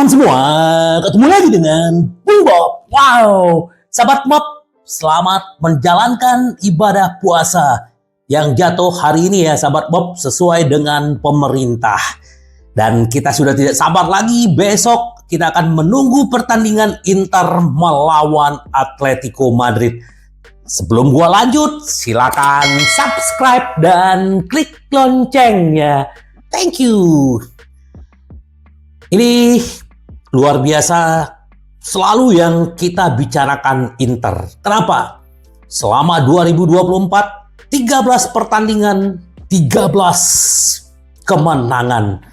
teman-teman semua, ketemu lagi dengan Bung Bob. Wow, sahabat Bob, selamat menjalankan ibadah puasa yang jatuh hari ini ya sahabat Bob, sesuai dengan pemerintah. Dan kita sudah tidak sabar lagi, besok kita akan menunggu pertandingan Inter melawan Atletico Madrid. Sebelum gua lanjut, silakan subscribe dan klik loncengnya. Thank you. Ini luar biasa, selalu yang kita bicarakan Inter. Kenapa? Selama 2024, 13 pertandingan, 13 kemenangan.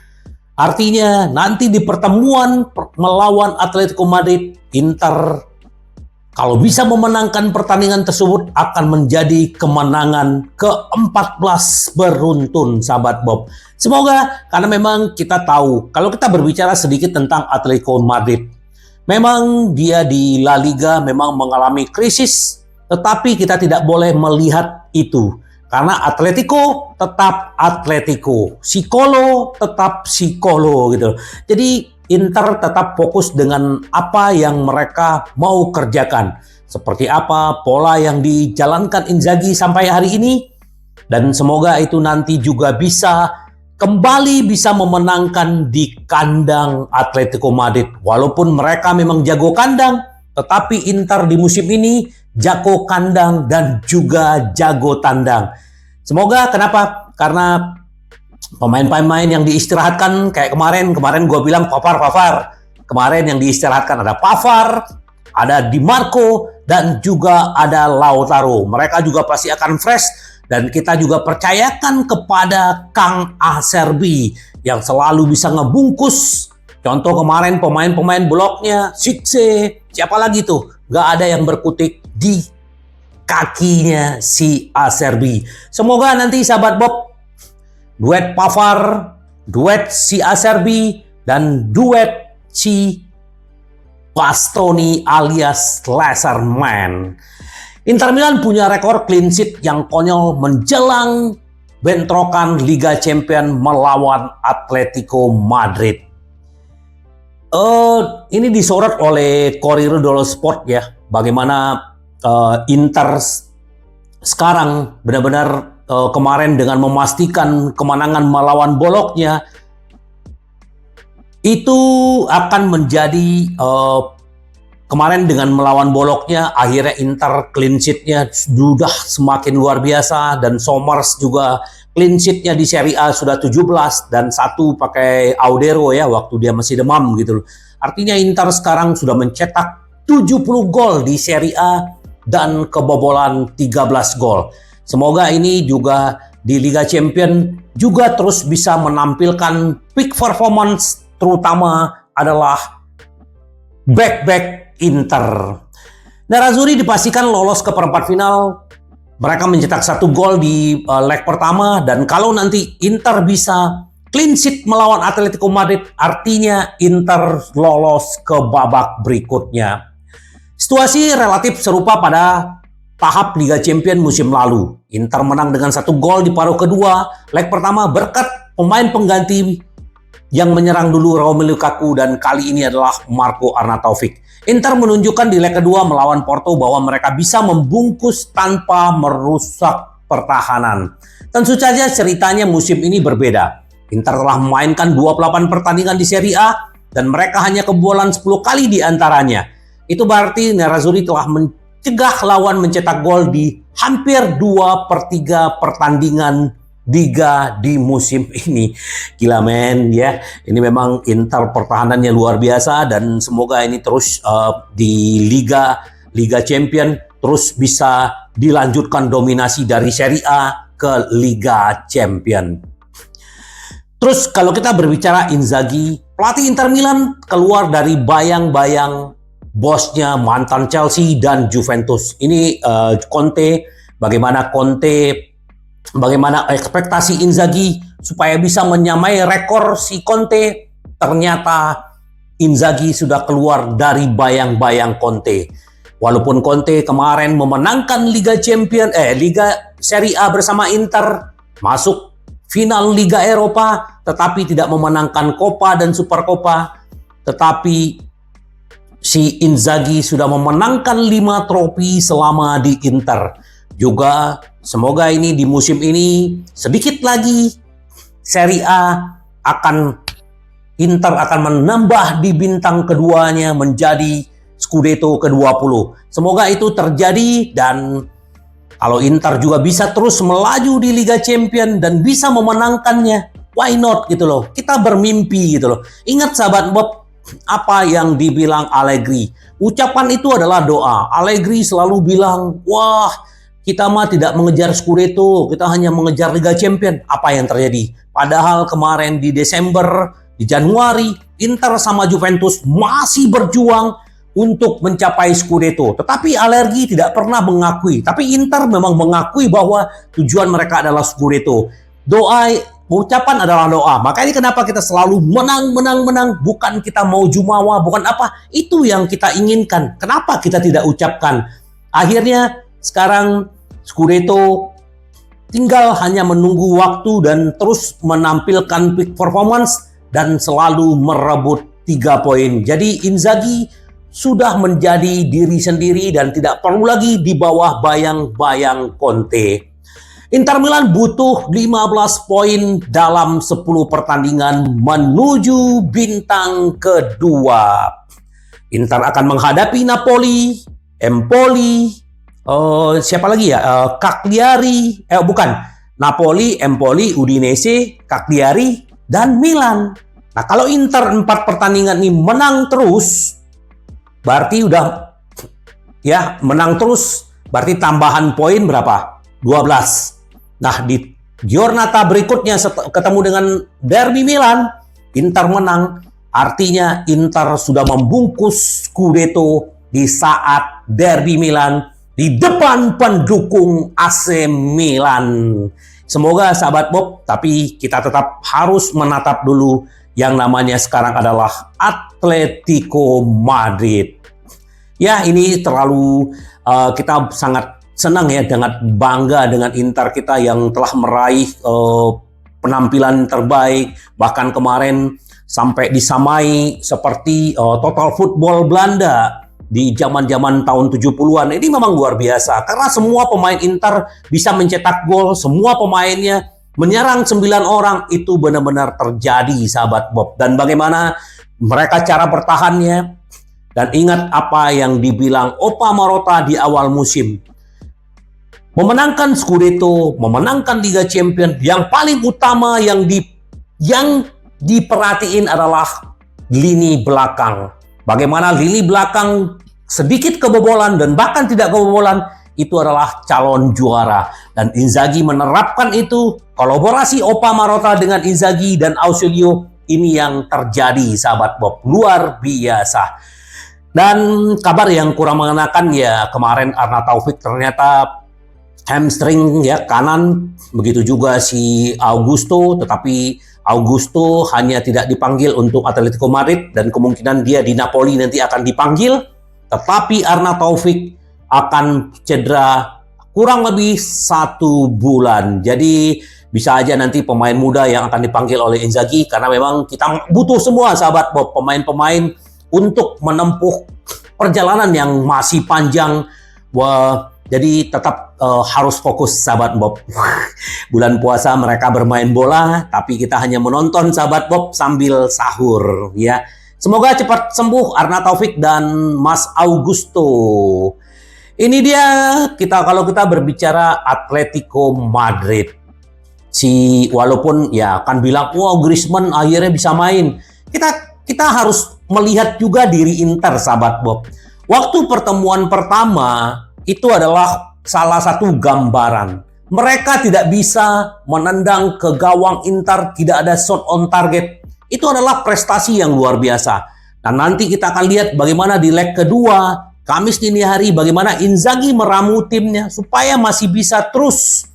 Artinya nanti di pertemuan melawan Atletico Madrid, Inter kalau bisa memenangkan pertandingan tersebut akan menjadi kemenangan ke-14 beruntun sahabat Bob. Semoga, karena memang kita tahu, kalau kita berbicara sedikit tentang Atletico Madrid, memang dia di La Liga memang mengalami krisis, tetapi kita tidak boleh melihat itu. Karena Atletico tetap Atletico, Sikolo tetap Sikolo gitu. Jadi Inter tetap fokus dengan apa yang mereka mau kerjakan. Seperti apa pola yang dijalankan Inzaghi sampai hari ini. Dan semoga itu nanti juga bisa kembali bisa memenangkan di kandang Atletico Madrid. Walaupun mereka memang jago kandang, tetapi Inter di musim ini jago kandang dan juga jago tandang. Semoga kenapa? Karena pemain-pemain yang diistirahatkan kayak kemarin gue bilang Pavard. Kemarin yang diistirahatkan ada Pavard, ada Di Marco, dan juga ada Lautaro. Mereka juga pasti akan fresh dan kita juga percayakan kepada Kang Acerbi yang selalu bisa ngebungkus. Contoh kemarin pemain-pemain bloknya, Sikse, siapa lagi tuh? Gak ada yang berkutik di kakinya si Acerbi. Semoga nanti sahabat Bob, duet Pavard, duet si Acerbi, dan duet si Bastoni alias Laserman. Inter Milan punya rekor clean sheet yang konyol menjelang bentrokan Liga Champions melawan Atletico Madrid. Ini disorot oleh Corriere dello Sport ya, bagaimana Inter sekarang benar-benar kemarin dengan memastikan kemenangan melawan Bologna itu akan menjadi kemarin dengan melawan Bologna akhirnya Inter clean sheet-nya sudah semakin luar biasa dan Somers juga clean sheet-nya di Serie A sudah 17 dan satu pakai Audero ya waktu dia masih demam gitu loh. Artinya Inter sekarang sudah mencetak 70 gol di Serie A dan kebobolan 13 gol. Semoga ini juga di Liga Champions juga terus bisa menampilkan peak performance, terutama adalah back-back Inter. Nerazzurri dipastikan lolos ke perempat final. Mereka mencetak 1 gol di leg pertama dan kalau nanti Inter bisa clean sheet melawan Atletico Madrid, artinya Inter lolos ke babak berikutnya. Situasi relatif serupa pada tahap Liga Champions musim lalu. Inter menang dengan 1 gol di paruh kedua. Leg pertama berkat pemain pengganti yang menyerang dulu Romelu Lukaku dan kali ini adalah Marco Arnautovic. Inter menunjukkan di leg kedua melawan Porto bahwa mereka bisa membungkus tanpa merusak pertahanan. Tentu saja ceritanya musim ini berbeda. Inter telah memainkan 28 pertandingan di Serie A dan mereka hanya kebobolan 10 kali di antaranya. Itu berarti Nerazzurri telah mencegah lawan mencetak gol di hampir 2/3 pertandingan Liga di musim ini. Gila men ya. Ini memang Inter pertahanannya luar biasa dan semoga ini terus di Liga Champions terus bisa dilanjutkan dominasi dari Serie A ke Liga Champions. Terus kalau kita berbicara Inzaghi, pelatih Inter Milan keluar dari bayang-bayang bosnya mantan Chelsea dan Juventus. Ini Conte, bagaimana ekspektasi Inzaghi supaya bisa menyamai rekor si Conte. Ternyata Inzaghi sudah keluar dari bayang-bayang Conte. Walaupun Conte kemarin memenangkan Liga Serie A bersama Inter, masuk final Liga Eropa, tetapi tidak memenangkan Copa dan Super Copa. tetapi si Inzaghi sudah memenangkan 5 trofi selama di Inter. Juga semoga ini di musim ini sedikit lagi Serie A Inter akan menambah di bintang keduanya menjadi Scudetto ke-20. Semoga itu terjadi, dan kalau Inter juga bisa terus melaju di Liga Champions dan bisa memenangkannya, why not gitu loh. Kita bermimpi gitu loh. Ingat sahabat Bob, apa yang dibilang Allegri. Ucapan itu adalah doa. Allegri selalu bilang, wah kita mah tidak mengejar Scudetto, kita hanya mengejar Liga Champions. Apa yang terjadi? Padahal kemarin di Desember, di Januari, Inter sama Juventus masih berjuang untuk mencapai Scudetto. Tetapi Allegri tidak pernah mengakui. Tapi Inter memang mengakui bahwa tujuan mereka adalah Scudetto. Ucapan adalah doa. Makanya kenapa kita selalu menang. Bukan kita mau jumawa, bukan apa. Itu yang kita inginkan. Kenapa kita tidak ucapkan? Akhirnya sekarang Scudetto tinggal hanya menunggu waktu dan terus menampilkan peak performance dan selalu merebut 3 poin. Jadi Inzaghi sudah menjadi diri sendiri dan tidak perlu lagi di bawah bayang-bayang Conte. Inter Milan butuh 15 poin dalam 10 pertandingan menuju bintang kedua. Inter akan menghadapi Napoli, Empoli, siapa lagi ya? Cagliari, Napoli, Empoli, Udinese, Cagliari, dan Milan. Nah, kalau Inter 4 pertandingan ini menang terus, berarti udah ya menang terus, berarti tambahan poin berapa? 12. Nah, di giornata berikutnya ketemu dengan Derby Milan, Inter menang. Artinya Inter sudah membungkus Scudetto di saat Derby Milan di depan pendukung AC Milan. Semoga sahabat Bob, tapi kita tetap harus menatap dulu yang namanya sekarang adalah Atletico Madrid. Ya, ini terlalu kita sangat senang ya, dengan bangga dengan Inter kita yang telah meraih penampilan terbaik, bahkan kemarin sampai disamai seperti Total Football Belanda di zaman-zaman tahun 70-an. Ini memang luar biasa karena semua pemain Inter bisa mencetak gol, semua pemainnya menyerang 9 orang, itu benar-benar terjadi sahabat Bob. Dan bagaimana mereka cara bertahannya, dan ingat apa yang dibilang Opa Marotta di awal musim. Memenangkan Scudetto, memenangkan Liga Champions, yang paling utama yang diperhatiin adalah lini belakang. Bagaimana lini belakang sedikit kebobolan dan bahkan tidak kebobolan, itu adalah calon juara. Dan Inzaghi menerapkan itu, kolaborasi Opa Marotta dengan Inzaghi dan Ausilio, ini yang terjadi sahabat Bob, luar biasa. Dan kabar yang kurang mengenakan ya, kemarin Arna Taufik ternyata hamstring ya kanan, begitu juga si Augusto, tetapi Augusto hanya tidak dipanggil untuk Atletico Madrid dan kemungkinan dia di Napoli nanti akan dipanggil, tetapi Arna Taufik akan cedera kurang lebih 1 bulan. Jadi bisa aja nanti pemain muda yang akan dipanggil oleh Inzaghi, karena memang kita butuh semua sahabat Bob pemain-pemain untuk menempuh perjalanan yang masih panjang. Jadi tetap harus fokus sahabat Bob. Bulan puasa mereka bermain bola, tapi kita hanya menonton sahabat Bob sambil sahur ya. Semoga cepat sembuh Arna Taufik dan Mas Augusto. Ini dia kalau kita berbicara Atletico Madrid. Walaupun ya akan bilang, wow Griezmann akhirnya bisa main. Kita harus melihat juga diri Inter sahabat Bob. Waktu pertemuan pertama itu adalah salah satu gambaran. Mereka tidak bisa menendang ke gawang Inter, tidak ada shot on target. Itu adalah prestasi yang luar biasa. Dan nanti kita akan lihat bagaimana di leg kedua, Kamis dini hari, bagaimana Inzaghi meramu timnya supaya masih bisa terus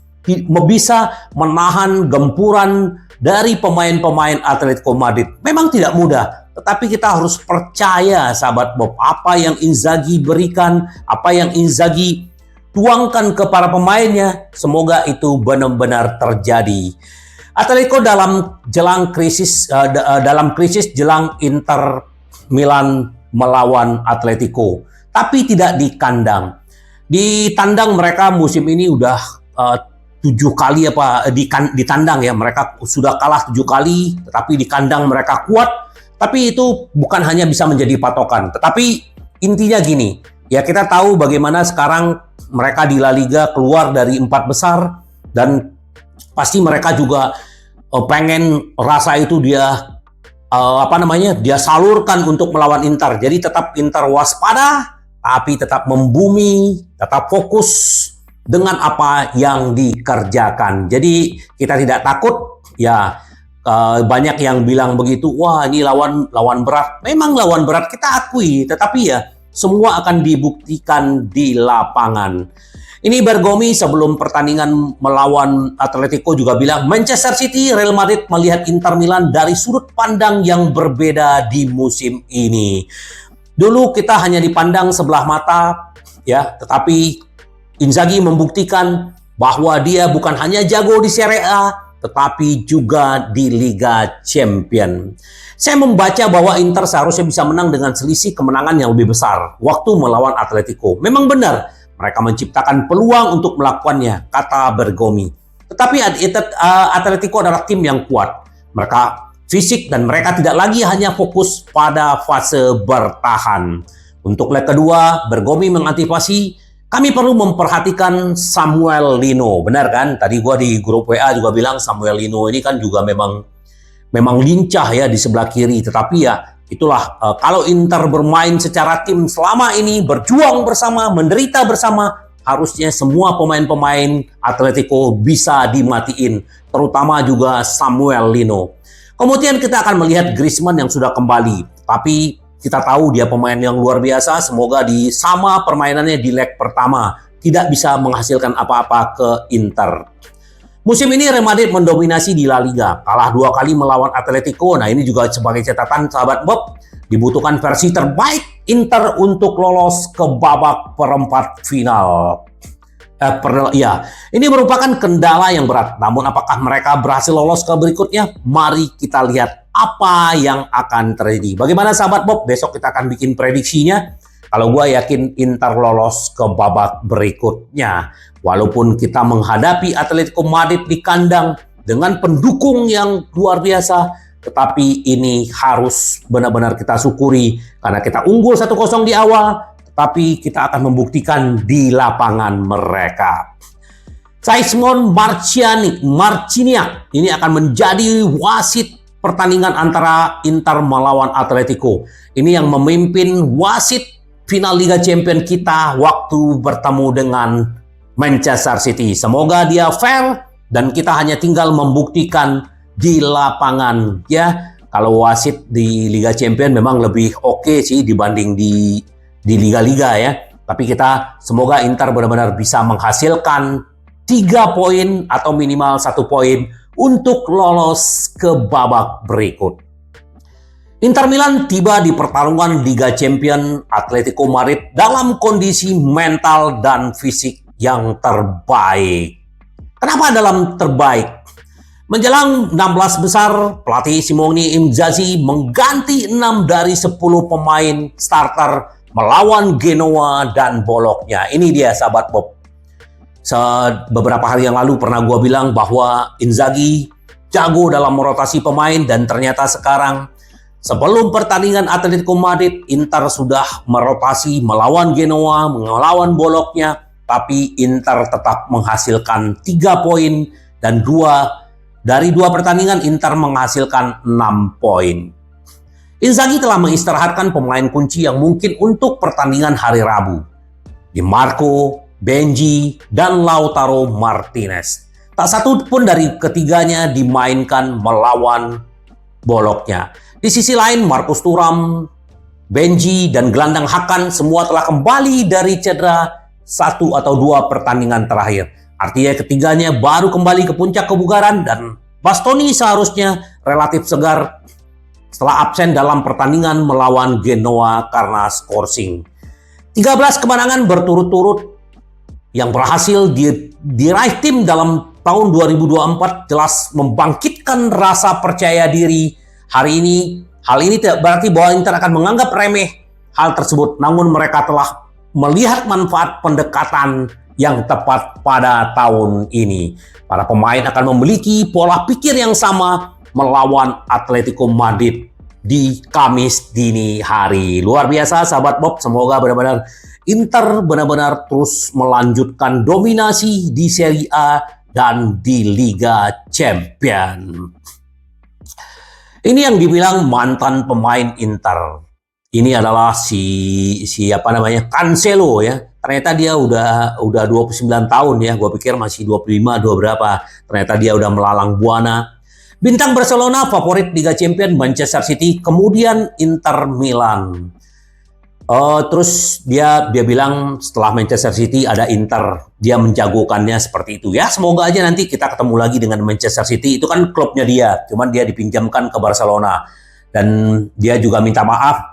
bisa menahan gempuran dari pemain-pemain Atletico Madrid. Memang tidak mudah, tetapi kita harus percaya sahabat Bob, apa yang Inzaghi berikan, apa yang Inzaghi tuangkan ke para pemainnya, semoga itu benar-benar terjadi. Atletico dalam krisis jelang Inter Milan melawan Atletico, tapi tidak di kandang. Di tandang mereka musim ini udah 7 kali di tandang ya, mereka sudah kalah 7 kali, tetapi di kandang mereka kuat. Tapi itu bukan hanya bisa menjadi patokan, tetapi intinya gini, ya kita tahu bagaimana sekarang mereka di La Liga keluar dari 4 besar dan pasti mereka juga pengen rasa itu dia dia salurkan untuk melawan Inter. Jadi tetap Inter waspada, tapi tetap membumi, tetap fokus dengan apa yang dikerjakan. Jadi kita tidak takut ya. Banyak yang bilang begitu, wah ini lawan berat. Memang lawan berat, kita akui, tetapi ya semua akan dibuktikan di lapangan. Ini Bergomi sebelum pertandingan melawan Atletico juga bilang, Manchester City, Real Madrid melihat Inter Milan dari sudut pandang yang berbeda di musim ini. Dulu kita hanya dipandang sebelah mata, ya, tetapi Inzaghi membuktikan bahwa dia bukan hanya jago di Serie A, tetapi juga di Liga Champion. Saya membaca bahwa Inter seharusnya bisa menang dengan selisih kemenangan yang lebih besar waktu melawan Atletico. Memang benar, mereka menciptakan peluang untuk melakukannya, kata Bergomi. Tetapi Atletico adalah tim yang kuat. Mereka fisik dan mereka tidak lagi hanya fokus pada fase bertahan. Untuk leg kedua, Bergomi mengantisipasi, kami perlu memperhatikan Samuel Lino. Benar kan? Tadi gua di grup WA juga bilang Samuel Lino ini kan juga memang lincah ya di sebelah kiri. Tetapi ya itulah kalau Inter bermain secara tim selama ini, berjuang bersama, menderita bersama, harusnya semua pemain-pemain Atletico bisa dimatiin. Terutama juga Samuel Lino. Kemudian kita akan melihat Griezmann yang sudah kembali. Tapi kita tahu dia pemain yang luar biasa, semoga di sama permainannya di leg pertama. Tidak bisa menghasilkan apa-apa ke Inter. Musim ini Real Madrid mendominasi di La Liga. Kalah 2 kali melawan Atletico. Nah ini juga sebagai catatan sahabat Bob. Dibutuhkan versi terbaik Inter untuk lolos ke babak perempat final. Ini merupakan kendala yang berat. Namun apakah mereka berhasil lolos ke berikutnya? Mari kita lihat apa yang akan terjadi. Bagaimana sahabat Bob? Besok kita akan bikin prediksinya. Kalau gue yakin Inter lolos ke babak berikutnya. Walaupun kita menghadapi Atletico Madrid di kandang dengan pendukung yang luar biasa, tetapi ini harus benar-benar kita syukuri karena kita unggul 1-0 di awal, tapi kita akan membuktikan di lapangan mereka. Simon Marciniak ini akan menjadi wasit pertandingan antara Inter melawan Atletico. Ini yang memimpin wasit final Liga Champions kita waktu bertemu dengan Manchester City. Semoga dia fair dan kita hanya tinggal membuktikan di lapangan ya. Kalau wasit di Liga Champions memang lebih oke sih dibanding di liga-liga ya. Tapi kita semoga Inter benar-benar bisa menghasilkan 3 poin atau minimal 1 poin untuk lolos ke babak berikut. Inter Milan tiba di pertarungan Liga Champions Atletico Madrid dalam kondisi mental dan fisik yang terbaik. Kenapa dalam terbaik? Menjelang 16 besar, pelatih Simone Inzaghi mengganti 6 dari 10 pemain starter melawan Genoa dan Bologna. Ini dia sahabat Bob. Beberapa hari yang lalu pernah gue bilang bahwa Inzaghi jago dalam merotasi pemain dan ternyata sekarang sebelum pertandingan Atletico Madrid, Inter sudah merotasi melawan Genoa, melawan Bologna, tapi Inter tetap menghasilkan 3 poin dan dari 2 pertandingan Inter menghasilkan 6 poin. Inzaghi telah mengistirahatkan pemain kunci yang mungkin untuk pertandingan hari Rabu. Di Marco, Benji, dan Lautaro Martinez. Tak satu pun dari ketiganya dimainkan melawan Bologna. Di sisi lain, Marcus Thuram, Benji, dan gelandang Hakan semua telah kembali dari cedera 1 atau 2 pertandingan terakhir. Artinya ketiganya baru kembali ke puncak kebugaran dan Bastoni seharusnya relatif segar setelah absen dalam pertandingan melawan Genoa karena skorsing. 13 kemenangan berturut-turut yang berhasil diraih tim dalam tahun 2024 jelas membangkitkan rasa percaya diri. Hari ini Hal ini tidak berarti bahwa Inter akan menganggap remeh hal tersebut, namun mereka telah melihat manfaat pendekatan yang tepat pada tahun ini. Para pemain akan memiliki pola pikir yang sama melawan Atletico Madrid di Kamis dini hari. Luar biasa sahabat Bob, semoga benar-benar Inter benar-benar terus melanjutkan dominasi di Serie A dan di Liga Champions. Ini yang dibilang mantan pemain Inter. Ini adalah siapa namanya, Cancelo ya. Ternyata dia udah 29 tahun ya. Gua pikir masih 25, 2 berapa. Ternyata dia udah melalang buana. Bintang Barcelona, favorit Liga Champions Manchester City, kemudian Inter Milan. Terus dia bilang setelah Manchester City ada Inter, dia menjagokannya seperti itu ya. Semoga aja nanti kita ketemu lagi dengan Manchester City. Itu kan klubnya dia, cuman dia dipinjamkan ke Barcelona, dan dia juga minta maaf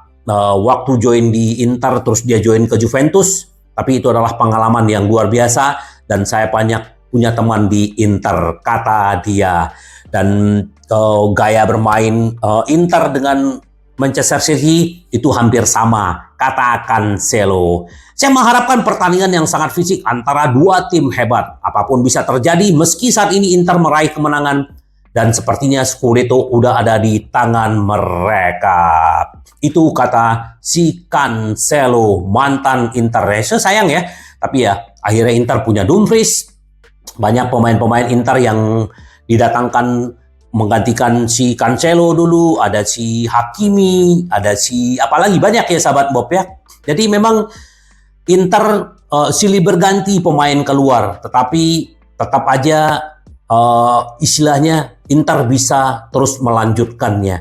waktu join di Inter terus dia join ke Juventus. Tapi itu adalah pengalaman yang luar biasa, dan saya banyak punya teman di Inter, kata dia. Dan gaya bermain Inter dengan Manchester City itu hampir sama, kata Cancelo. Saya mengharapkan pertandingan yang sangat fisik antara dua tim hebat. Apapun bisa terjadi meski saat ini Inter meraih kemenangan dan sepertinya Scudetto udah ada di tangan mereka. Itu kata si Cancelo, mantan Inter. Sayang ya, tapi ya akhirnya Inter punya Dumfries. Banyak pemain-pemain Inter yang didatangkan menggantikan si Cancelo dulu, ada si Hakimi, ada si apalagi banyak ya sahabat Bob ya. Jadi memang Inter silih berganti pemain keluar, tetapi tetap aja istilahnya Inter bisa terus melanjutkannya.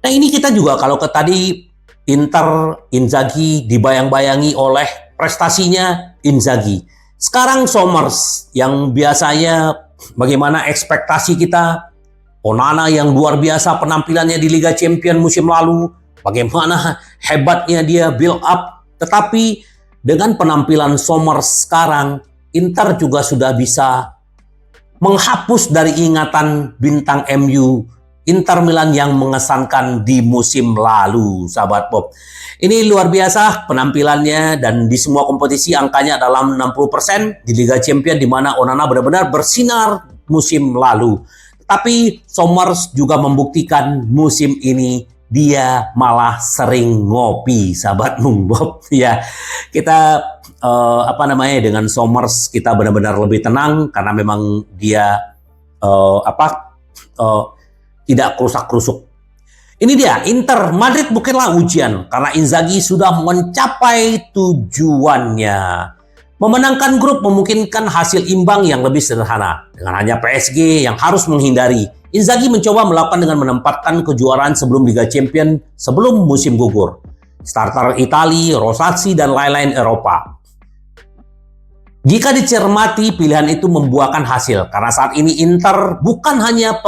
Nah ini kita juga kalau tadi Inter Inzaghi dibayang-bayangi oleh prestasinya Inzaghi. Sekarang Somers yang biasanya bagaimana ekspektasi kita, Onana yang luar biasa penampilannya di Liga Champions musim lalu, bagaimana hebatnya dia build up. Tetapi dengan penampilan Somers sekarang, Inter juga sudah bisa menghapus dari ingatan bintang MU Inter Milan yang mengesankan di musim lalu, sahabat Bob. Ini luar biasa penampilannya, dan di semua kompetisi angkanya dalam 60% di Liga Champions, di mana Onana benar-benar bersinar musim lalu. Tapi Somers juga membuktikan musim ini dia malah sering ngopi, sahabat Bob. Ya, kita dengan Somers kita benar-benar lebih tenang karena memang dia tidak kerusak-kerusuk. Ini dia, Inter Madrid bukanlah ujian karena Inzaghi sudah mencapai tujuannya. Memenangkan grup memungkinkan hasil imbang yang lebih sederhana. Dengan hanya PSG yang harus menghindari, Inzaghi mencoba melakukan dengan menempatkan kejuaraan sebelum Liga Champions sebelum musim gugur. Starter Italia, Rosacci, dan lain-lain Eropa. Jika dicermati, pilihan itu membuahkan hasil. Karena saat ini Inter bukan hanya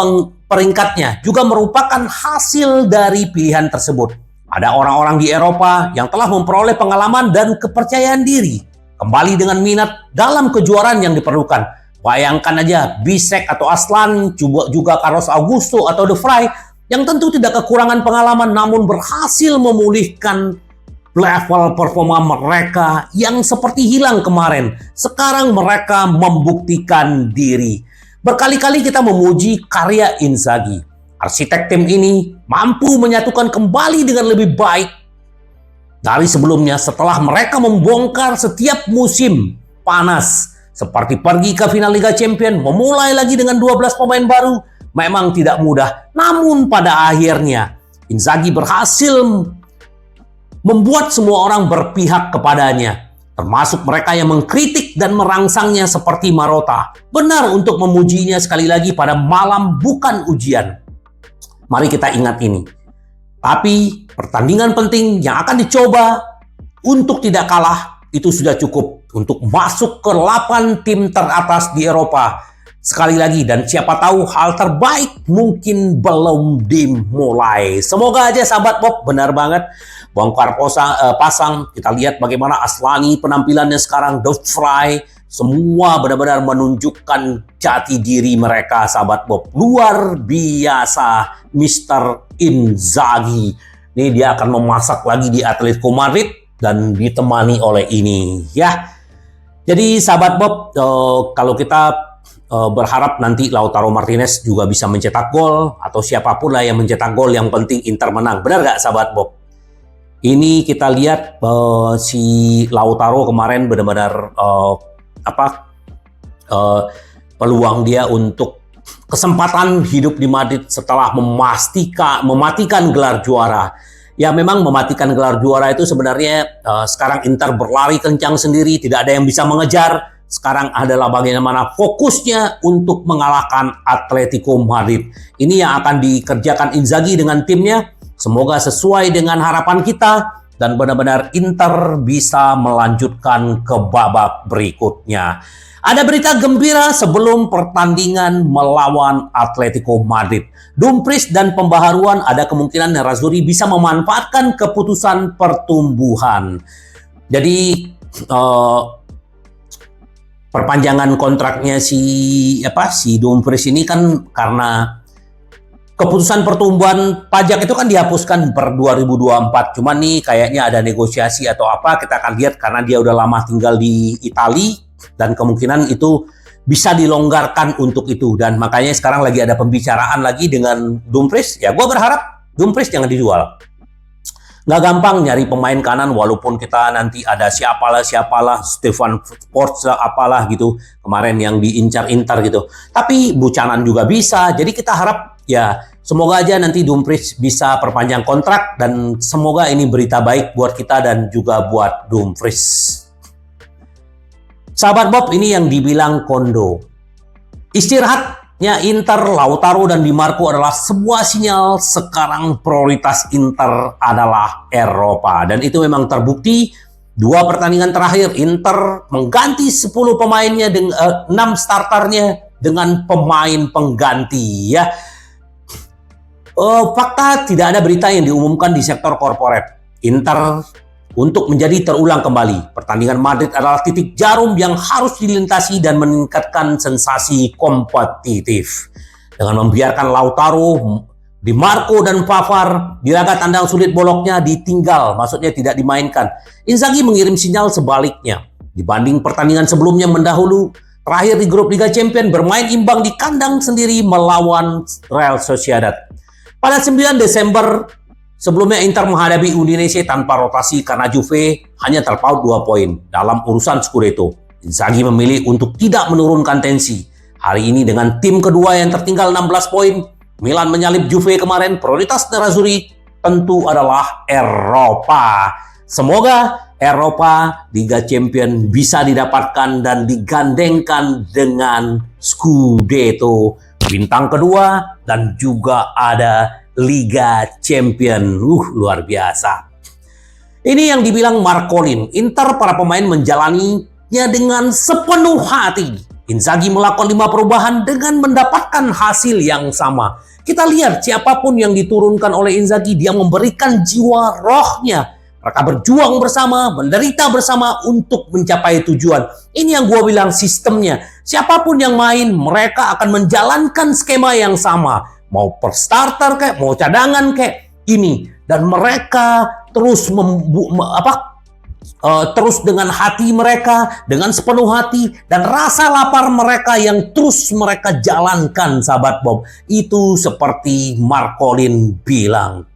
peringkatnya, juga merupakan hasil dari pilihan tersebut. Ada orang-orang di Eropa yang telah memperoleh pengalaman dan kepercayaan diri. Kembali dengan minat dalam kejuaraan yang diperlukan. Bayangkan aja Bisek atau Aslan, juga Carlos Augusto atau De Vrij yang tentu tidak kekurangan pengalaman namun berhasil memulihkan level performa mereka yang seperti hilang kemarin. Sekarang mereka membuktikan diri. Berkali-kali kita memuji karya Inzaghi. Arsitek tim ini mampu menyatukan kembali dengan lebih baik dari sebelumnya setelah mereka membongkar setiap musim panas. Seperti pergi ke final Liga Champions, memulai lagi dengan 12 pemain baru, memang tidak mudah. Namun pada akhirnya, Inzaghi berhasil membuat semua orang berpihak kepadanya. Termasuk mereka yang mengkritik dan merangsangnya seperti Marotta. Benar untuk memujinya sekali lagi pada malam bukan ujian. Mari kita ingat ini. Tapi pertandingan penting yang akan dicoba untuk tidak kalah itu sudah cukup untuk masuk ke 8 tim teratas di Eropa. Sekali lagi, dan siapa tahu hal terbaik mungkin belum dimulai. Semoga aja sahabat Bob, benar banget. Bongkar pasang, kita lihat bagaimana Aslani penampilannya sekarang, De Vrij, semua benar-benar menunjukkan jati diri mereka sahabat Bob. Luar biasa Mr. Inzaghi. Ini dia akan memasak lagi di Atletico Madrid dan ditemani oleh ini ya. Jadi sahabat Bob, kalau kita berharap nanti Lautaro Martinez juga bisa mencetak gol atau siapapun lah yang mencetak gol, yang penting Inter menang. Benar nggak sahabat Bob? Ini kita lihat si Lautaro kemarin benar-benar peluang dia untuk kesempatan hidup di Madrid setelah mematikan gelar juara. Ya memang mematikan gelar juara itu sebenarnya sekarang Inter berlari kencang sendiri, tidak ada yang bisa mengejar. Sekarang adalah bagaimana fokusnya untuk mengalahkan Atletico Madrid. Ini yang akan dikerjakan Inzaghi dengan timnya. Semoga sesuai dengan harapan kita dan benar-benar Inter bisa melanjutkan ke babak berikutnya. Ada berita gembira sebelum pertandingan melawan Atletico Madrid. Dumfries dan pembaharuan, ada kemungkinan Nerazzurri bisa memanfaatkan keputusan pertumbuhan. Jadi perpanjangan kontraknya si Dumfries ini kan karena keputusan pertumbuhan pajak itu kan dihapuskan per 2024. Cuman nih kayaknya ada negosiasi atau apa, kita akan lihat karena dia udah lama tinggal di Italia dan kemungkinan itu bisa dilonggarkan untuk itu. Dan makanya sekarang lagi ada pembicaraan lagi dengan Dumfries. Ya gue berharap Dumfries jangan dijual. Nggak gampang nyari pemain kanan walaupun kita nanti ada siapalah Stefan Porza apalah gitu kemarin yang diincar Inter gitu. Tapi Buchanan juga bisa. Jadi kita harap ya semoga aja nanti Dumfries bisa perpanjang kontrak dan semoga ini berita baik buat kita dan juga buat Dumfries. Sahabat Bob, ini yang dibilang Kondo. Istirahatnya Inter, Lautaro dan Di Marco adalah sebuah sinyal sekarang prioritas Inter adalah Eropa. Dan itu memang terbukti. 2 pertandingan terakhir Inter mengganti 10 pemainnya dengan 6 starternya dengan pemain pengganti ya. Fakta tidak ada berita yang diumumkan di sektor korporat. Inter untuk menjadi terulang kembali. Pertandingan Madrid adalah titik jarum yang harus dilintasi dan meningkatkan sensasi kompetitif. Dengan membiarkan Lautaro, Di Marco dan Pavard di laga tandang sulit boloknya ditinggal, maksudnya tidak dimainkan. Inzaghi mengirim sinyal sebaliknya. Dibanding pertandingan sebelumnya mendahulu, terakhir di grup Liga Champions bermain imbang di kandang sendiri melawan Real Sociedad. Pada 9 Desember, sebelumnya Inter menghadapi Udinese tanpa rotasi karena Juve hanya terpaut 2 poin dalam urusan Scudetto. Inzaghi memilih untuk tidak menurunkan tensi. Hari ini dengan tim kedua yang tertinggal 16 poin, Milan menyalip Juve kemarin, prioritas Nerazzurri tentu adalah Eropa. Semoga Eropa Liga Champions bisa didapatkan dan digandengkan dengan Scudetto, bintang kedua, dan juga ada Liga Champion. Luar biasa. Ini yang dibilang Marcolin. Inter para pemain menjalaninya dengan sepenuh hati. Inzaghi melakukan 5 perubahan dengan mendapatkan hasil yang sama. Kita lihat siapapun yang diturunkan oleh Inzaghi, dia memberikan jiwa rohnya. Mereka berjuang bersama, menderita bersama untuk mencapai tujuan. Ini yang gue bilang sistemnya. Siapapun yang main, mereka akan menjalankan skema yang sama. Mau per starter kayak, mau cadangan kayak ini. Dan mereka terus terus dengan hati mereka, dengan sepenuh hati, dan rasa lapar mereka yang terus mereka jalankan, sahabat Bob. Itu seperti Marcolin bilang.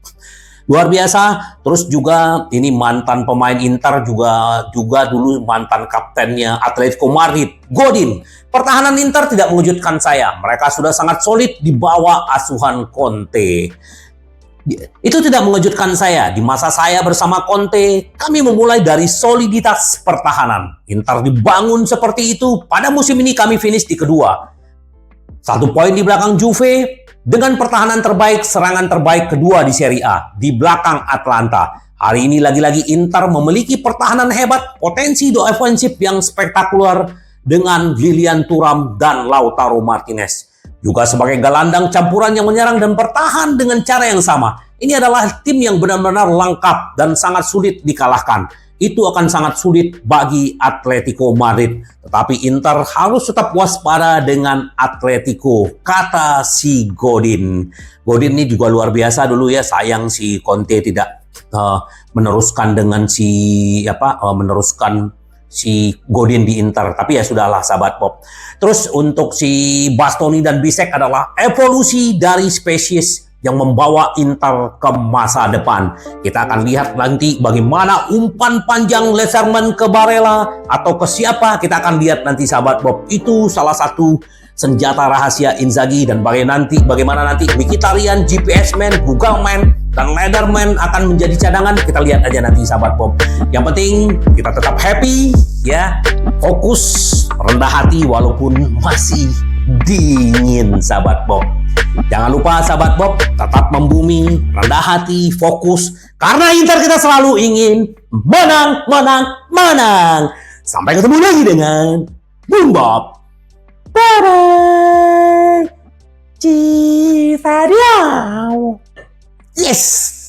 Luar biasa. Terus juga ini mantan pemain Inter juga dulu mantan kaptennya Atletico Madrid, Godin. Pertahanan Inter tidak mengejutkan saya. Mereka sudah sangat solid di bawah asuhan Conte. Itu tidak mengejutkan saya. Di masa saya bersama Conte, kami memulai dari soliditas pertahanan. Inter dibangun seperti itu. Pada musim ini kami finish di kedua. 1 poin di belakang Juve dengan pertahanan terbaik, serangan terbaik kedua di Serie A, di belakang Atalanta. Hari ini lagi-lagi Inter memiliki pertahanan hebat, potensi offensif yang spektakuler dengan Lilian Thuram dan Lautaro Martinez. Juga sebagai gelandang campuran yang menyerang dan bertahan dengan cara yang sama. Ini adalah tim yang benar-benar lengkap dan sangat sulit dikalahkan. itu akan sangat sulit bagi Atletico Madrid. Tetapi Inter harus tetap waspada dengan Atletico, kata si Godin. Godin ini juga luar biasa dulu ya, sayang si Conte tidak meneruskan dengan si Godin di Inter. Tapi ya sudahlah sahabat Bob. Terus untuk si Bastoni dan Bisek adalah evolusi dari spesies yang membawa Inter ke masa depan. Kita akan lihat nanti bagaimana umpan panjang Leserman ke Barella atau ke siapa, kita akan lihat nanti sahabat Bob. Itu salah satu senjata rahasia Inzaghi, dan bagaimana nanti Mkhitaryan, GPS Man, Google Man, dan Lederman akan menjadi cadangan. Kita lihat aja nanti sahabat Bob. Yang penting kita tetap happy ya, fokus, rendah hati walaupun masih dingin sahabat Bob. Jangan lupa sahabat Bob, tetap membumi, rendah hati, fokus, karena Inter kita selalu ingin menang, menang, menang. Sampai ketemu lagi dengan Bung Bob. Bye-bye. Cifadiao. Yes.